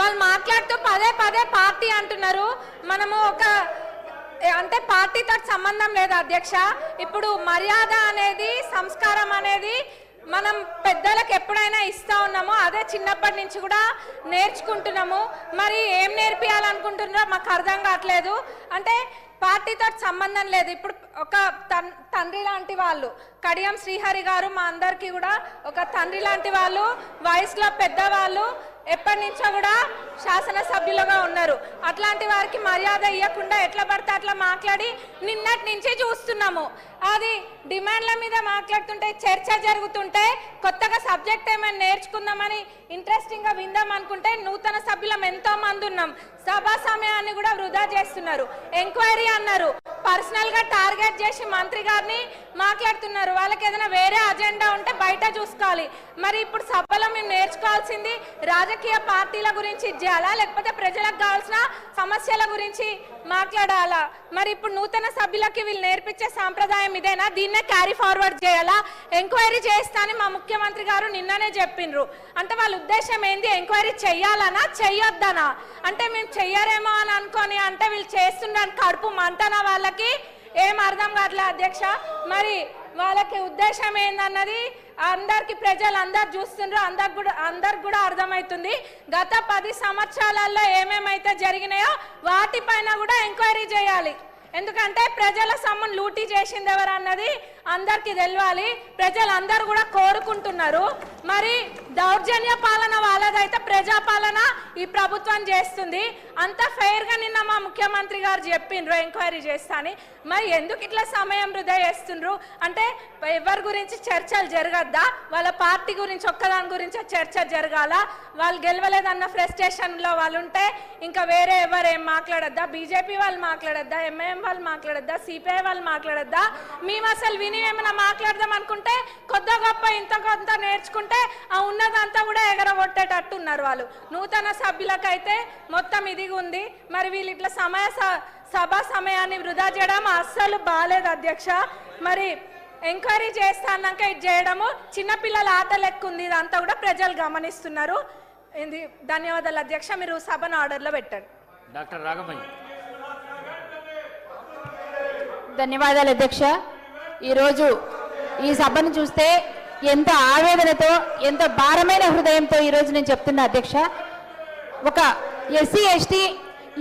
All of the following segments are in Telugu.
వాళ్ళు మాట్లాడుతూ పదే పదే పార్టీ అంటున్నారు. మనము ఒక అంటే పార్టీతో సంబంధం లేదు అధ్యక్ష. ఇప్పుడు మర్యాద అనేది, సంస్కారం అనేది మనం పెద్దలకు ఎప్పుడైనా ఇస్తా ఉన్నామో అదే చిన్నప్పటి నుంచి కూడా నేర్చుకుంటున్నాము. మరి ఏం నేర్పియాలనుకుంటున్నారో మాకు అర్థం కావట్లేదు. అంటే పార్టీతో సంబంధం లేదు. ఇప్పుడు ఒక తండ్రి లాంటి వాళ్ళు కడియం శ్రీహరి గారు మా అందరికీ కూడా ఒక తండ్రి లాంటి వాళ్ళు, వయసులో పెద్దవాళ్ళు, ఎప్పటి నుంచో కూడా శాసనసభ్యులుగా ఉన్నారు. అట్లాంటి వారికి మర్యాద ఇవ్వకుండా ఎట్లా పడితే అట్లా మాట్లాడి నిన్నటి నుంచి చూస్తున్నాము. అది డిమాండ్ల మీద మాట్లాడుతుంటే, చర్చ జరుగుతుంటే, కొత్తగా సబ్జెక్ట్ ఏమైనా నేర్చుకుందామని ఇంట్రెస్టింగ్గా విందాం అనుకుంటే నూతన సభ్యులం ఎంతో మంది ఉన్నాం. సభా సమయాన్ని కూడా వృధా చేస్తున్నారు. ఎంక్వైరీ అన్నారు, పర్సనల్గా టార్గెట్ చేసి మంత్రి గారిని మాట్లాడుతున్నారు. వాళ్ళకి ఏదైనా వేరే అజెండా ఉంటే బయట చూసుకోవాలి. మరి ఇప్పుడు సభలో మేము నేర్చుకోవాల్సింది రాజకీయ పార్టీల గురించి చేయాలా, లేకపోతే ప్రజలకు కావాల్సిన సమస్యల గురించి మాట్లాడాలా? మరి ఇప్పుడు నూతన సభ్యులకి వీళ్ళు నేర్పించే సాంప్రదాయం ఇదేనా? దీన్నే క్యారీ ఫార్వర్డ్ చేయాలా? ఎంక్వైరీ చేస్తానని మా ముఖ్యమంత్రి గారు నిన్ననే చెప్పిండ్రు. అంటే వాళ్ళ ఉద్దేశం ఏంది? ఎంక్వైరీ చెయ్యాలనా చెయ్యొద్దనా? అంటే మేము చెయ్యరేమో అని అనుకొని అంటే వీళ్ళు చేస్తున్నారు కడుపు మంటనా? వాళ్ళకి ఏం అర్థం కావట్లేదు అధ్యక్ష. మరి వాళ్ళకి ఉద్దేశం ఏందన్నది అందరికి ప్రజలు అందరు చూస్తుండ్రు, అందరికి కూడా అర్థమవుతుంది. గత 10 సంవత్సరాలలో ఏమేమైతే జరిగినాయో వాటిపైన కూడా ఎంక్వైరీ చేయాలి. ఎందుకంటే ప్రజల సొమ్మును లూటీ చేసింది ఎవరు అన్నది అందరికీ తెలియాలి. ప్రజలందరూ కూడా కోరుకుంటున్నారు. మరి దౌర్జన్య పాలన వాళ్ళదైతే ప్రజాపాలన ఈ ప్రభుత్వం చేస్తుంది. అంత ఫెయిర్గా నిన్న మా ముఖ్యమంత్రి గారు చెప్పిండ్రు ఎంక్వైరీ చేస్తా అని. మరి ఎందుకు ఇట్లా సమయం వృధా చేస్తుండ్రు? అంటే ఎవరి గురించి చర్చలు జరగద్దా? వాళ్ళ పార్టీ గురించి ఒక్కదాని గురించి చర్చ జరగాల? వాళ్ళు గెలవలేదన్న ఫ్రస్ట్రేషన్లో వాళ్ళు ఉంటే ఇంకా వేరే ఎవరు ఏం మాట్లాడద్దా? బీజేపీ వాళ్ళు మాట్లాడద్దా? ఎంఐఎం వాళ్ళు మాట్లాడద్దా? సిపిఐ వాళ్ళు మాట్లాడద్దా? మేము అసలు విని ఏమైనా మాట్లాడదాం అనుకుంటే కొద్ది గొప్ప ఇంత కొంత నేర్చుకుంటే ఆ ఉన్నదంతా కూడా ఎగరగొట్టేటట్టు ఉన్నారు వాళ్ళు. నూతన సభ్యులకైతే మొత్తం ఇది ఉంది. మరి వీళ్ళు ఇట్లా సభా సమయాన్ని వృధా చేయడం అస్సలు బాలేదు అధ్యక్ష. మరి ఎంక్వైరీ చేస్తా అన్నాక ఇది చేయడము చిన్నపిల్లల ఆట లెక్క ఉంది. ఇదంతా కూడా ప్రజలు గమనిస్తున్నారు. ధన్యవాదాలు అధ్యక్ష. మీరు సభను ఆర్డర్లో పెట్టండి. డాక్టర్ రాఘవయ్య. ధన్యవాదాలు అధ్యక్ష. ఈరోజు ఈ సభను చూస్తే ఎంత ఆవేదనతో, ఎంత భారమైన హృదయంతో ఈరోజు నేను చెప్తున్నా అధ్యక్ష. ఒక ఎస్సీ ఎస్టీ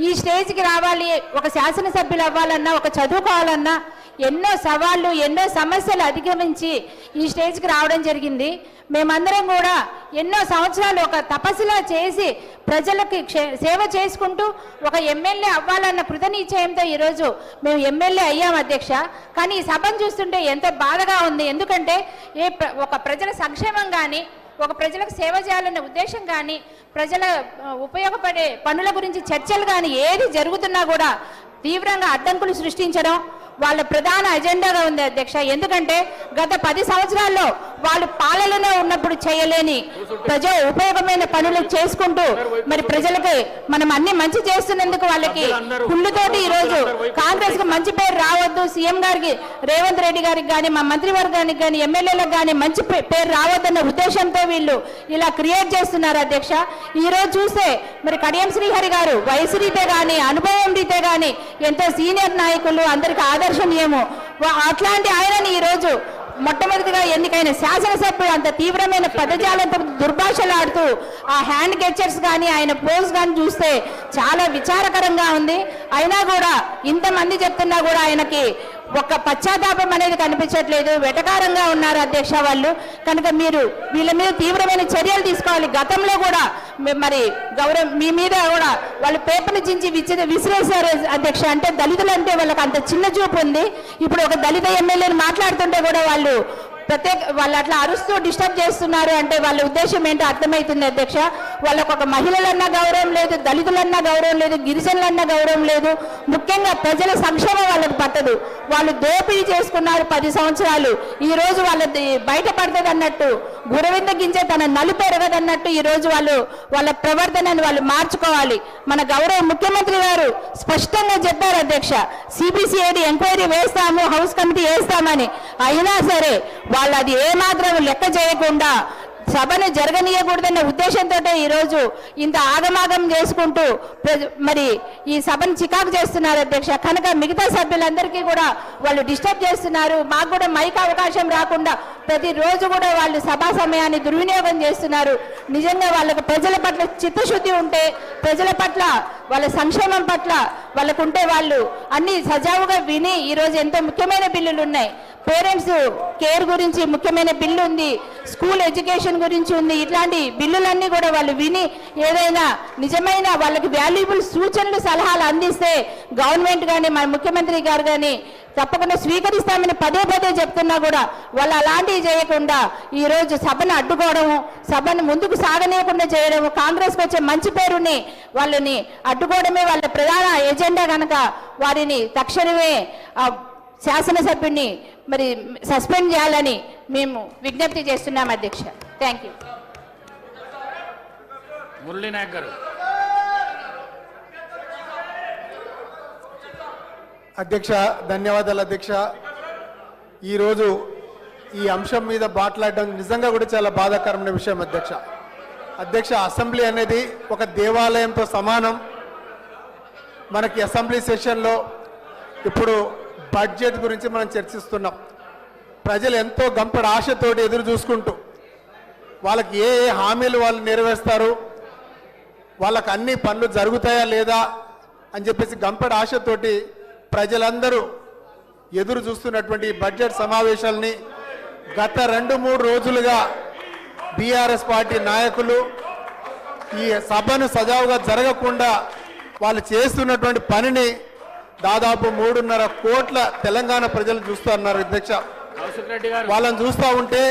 ఈ స్టేజ్కి రావాలి, ఒక శాసనసభ్యులు అవ్వాలన్నా, ఒక చదువుకోవాలన్నా ఎన్నో సవాళ్ళు, ఎన్నో సమస్యలు అధిగమించి ఈ స్టేజ్కి రావడం జరిగింది. మేమందరం కూడా ఎన్నో సంవత్సరాలు ఒక తపస్సులా చేసి ప్రజలకి సేవ చేసుకుంటూ ఒక ఎమ్మెల్యే అవ్వాలన్న కృతనిశ్చయంతో ఈరోజు మేము ఎమ్మెల్యే అయ్యాం అధ్యక్ష. కానీ ఈ సభను చూస్తుంటే ఎంత బాధగా ఉంది. ఎందుకంటే ఒక ప్రజల సంక్షేమం కానీ, ఒక ప్రజలకు సేవ చేయాలనే ఉద్దేశం కానీ, ప్రజల ఉపయోగపడే పనుల గురించి చర్చలు కానీ ఏది జరుగుతున్నా కూడా తీవ్రంగా అడ్డంకులు సృష్టించడం వాళ్ళ ప్రధాన అజెండాగా ఉంది అధ్యక్ష. ఎందుకంటే గత 10 సంవత్సరాల్లో వాళ్ళు పాలనలో ఉన్నప్పుడు చేయలేని ప్రజా ఉపయోగమైన పనులు చేసుకుంటూ మరి ప్రజలకి మనం అన్ని మంచి చేస్తున్నందుకు వాళ్ళకి కుళ్ళుతోటి ఈరోజు కాంగ్రెస్ కు మంచి పేరు రావద్దు, సీఎం గారికి రేవంత్ రెడ్డి గారికి కానీ, మా మంత్రివర్గానికి కానీ, ఎమ్మెల్యేలకు కానీ మంచి పేరు రావద్దన్న ఉద్దేశంతో వీళ్ళు ఇలా క్రియేట్ చేస్తున్నారు అధ్యక్ష. ఈ రోజు చూస్తే మరి కడియం శ్రీహరి గారు వయసు రీతే కానీ, అనుభవం రీతే కానీ ఎంతో సీనియర్ నాయకులు, అందరికి ఆదర్శనీయము. అట్లాంటి ఆయనని ఈరోజు మొట్టమొదటిగా ఎన్నికైన శాసనసభ్యులు అంత తీవ్రమైన పదజాలంతో దుర్భాషలాడుతూ ఆ హ్యాండ్ గెస్చర్స్ కానీ, ఆయన పోజ్ కానీ చూస్తే చాలా విచారకరంగా ఉంది. అయినా కూడా ఇంతమంది చెప్తున్నా కూడా ఆయనకి ఒక పశ్చాత్తాపం అనేది కనిపించట్లేదు. వెటకారంగా ఉన్నారు అధ్యక్ష వాళ్ళు. కనుక మీరు వీళ్ళ మీద తీవ్రమైన చర్యలు తీసుకోవాలి. గతంలో కూడా మరి మీ మీద కూడా వాళ్ళు పేపర్లు చించి విసిరేశారు అధ్యక్ష. అంటే దళితులు అంటే వాళ్ళకి అంత చిన్న చూపు ఉంది. ఇప్పుడు ఒక దళిత ఎమ్మెల్యేని మాట్లాడుతుంటే కూడా వాళ్ళు వాళ్ళు అట్లా అరుస్తూ డిస్టర్బ్ చేస్తున్నారు అంటే వాళ్ళ ఉద్దేశం ఏంటో అర్థమవుతుంది అధ్యక్ష. వాళ్ళకు ఒక మహిళలన్నా గౌరవం లేదు, దళితులన్నా గౌరవం లేదు, గిరిజనులన్నా గౌరవం లేదు. ముఖ్యంగా ప్రజల సంక్షేమం వాళ్ళకి పట్టదు. వాళ్ళు దోపిడీ చేసుకున్నారు 10 సంవత్సరాలు. ఈ రోజు వాళ్ళది బయటపడుతుంది అన్నట్టు, గురవింద గింజ తన నలుపు ఎరగదన్నట్టు ఈ రోజు వాళ్ళ ప్రవర్తనని వాళ్ళు మార్చుకోవాలి. మన గౌరవ ముఖ్యమంత్రి గారు స్పష్టంగా చెప్పారు అధ్యక్ష, సిబిసిఐడి ఎంక్వైరీ వేస్తాము, హౌస్ కమిటీ వేస్తామని. అయినా సరే వాళ్ళు అది ఏమాత్రం లెక్క చేయకుండా సభను జరగనీయకూడదన్న ఉద్దేశంతో ఈరోజు ఇంత ఆగమాగం చేసుకుంటూ మరి ఈ సభను చికాకు చేస్తున్నారు అధ్యక్ష. కనుక మిగతా సభ్యులందరికీ కూడా వాళ్ళు డిస్టర్బ్ చేస్తున్నారు. మాకు కూడా మైక్ అవకాశం రాకుండా ప్రతిరోజు కూడా వాళ్ళు సభా సమయాన్ని దుర్వినియోగం చేస్తున్నారు. నిజంగా వాళ్ళకు ప్రజల పట్ల చిత్తశుద్ధి ఉంటే, ప్రజల పట్ల వాళ్ళ సంక్షేమం పట్ల వాళ్ళకుంటే వాళ్ళు అన్ని సజావుగా విని ఈరోజు ఎంతో ముఖ్యమైన బిల్లులు ఉన్నాయి. పేరెంట్స్ కేర్ గురించి ముఖ్యమైన బిల్లు ఉంది, స్కూల్ ఎడ్యుకేషన్ గురించి ఉంది. ఇట్లాంటి బిల్లులన్నీ కూడా వాళ్ళు విని ఏదైనా నిజమైన వాళ్ళకి వాల్యుబుల్ సూచనలు సలహాలు అందిస్తే గవర్నమెంట్ కానీ మన ముఖ్యమంత్రి గారు కానీ తప్పకుండా స్వీకరిస్తామని పదే పదే చెప్తున్నా కూడా వాళ్ళు అలాంటివి చేయకుండా ఈరోజు సభను అడ్డుకోవడము, సభను ముందుకు సాగనీయకుండా చేయడము, కాంగ్రెస్కి వచ్చే మంచి పేరుని వాళ్ళని అడ్డుకోవడమే వాళ్ళ ప్రధాన ఎజెండా. కనుక వారిని తక్షణమే శాసనసభ్యుడిని మరి సస్పెండ్ చేయాలని మేము విజ్ఞప్తి చేస్తున్నాం అధ్యక్ష. Thank you. మురళీ నాయక్ గారు. అధ్యక్ష ధన్యవాదాలు అధ్యక్ష. ఈరోజు ఈ అంశం మీద మాట్లాడడం నిజంగా కూడా చాలా బాధాకరమైన విషయం అధ్యక్ష. అధ్యక్ష, అసెంబ్లీ అనేది ఒక దేవాలయంతో సమానం. మనకి అసెంబ్లీ సెషన్లో ఇప్పుడు బడ్జెట్ గురించి మనం చర్చిస్తున్నాం. ప్రజలు ఎంతో గంపడి ఆశతోటి ఎదురు చూసుకుంటూ వాళ్ళకి ఏ ఏ హామీలు వాళ్ళు నెరవేరుస్తారు, వాళ్ళకి అన్ని పనులు జరుగుతాయా లేదా అని చెప్పేసి గంపడి ఆశతోటి ప్రజలందరూ ఎదురు చూస్తున్నటువంటి బడ్జెట్ సమావేశాలని గత 2-3 రోజులుగా బీఆర్ఎస్ పార్టీ నాయకులు ఈ సభను సజావుగా జరగకుండా వాళ్ళు చేస్తున్నటువంటి పనిని దాదాపు 3.5 కోట్ల తెలంగాణ ప్రజలు చూస్తున్నారు అధ్యక్ష. వాళ్ళని చూస్తూ ఉంటే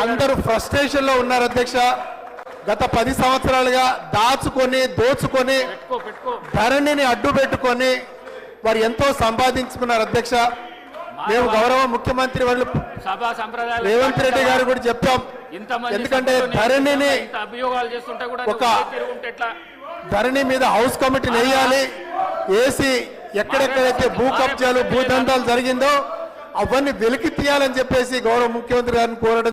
అందరూ ఫ్రస్ట్రేషన్ లో ఉన్నారు అధ్యక్ష. గత 10 సంవత్సరాలుగా దాచుకొని దోచుకొని ధరణిని అడ్డు పెట్టుకొని వారు ఎంతో సంపాదించుకున్నారు అధ్యక్ష. మేము గౌరవ ముఖ్యమంత్రి వాళ్ళు రేవంత్ రెడ్డి గారు కూడా చెప్తాం. ఎందుకంటే ధరణిని ఒక ధరణి మీద హౌస్ కమిటీని వేయాలి, వేసి ఎక్కడెక్కడైతే భూ కబ్జాలు భూదందాలు జరిగిందో అవన్నీ వెలికి తీయాలని చెప్పేసి గౌరవ ముఖ్యమంత్రి గారిని కోరడం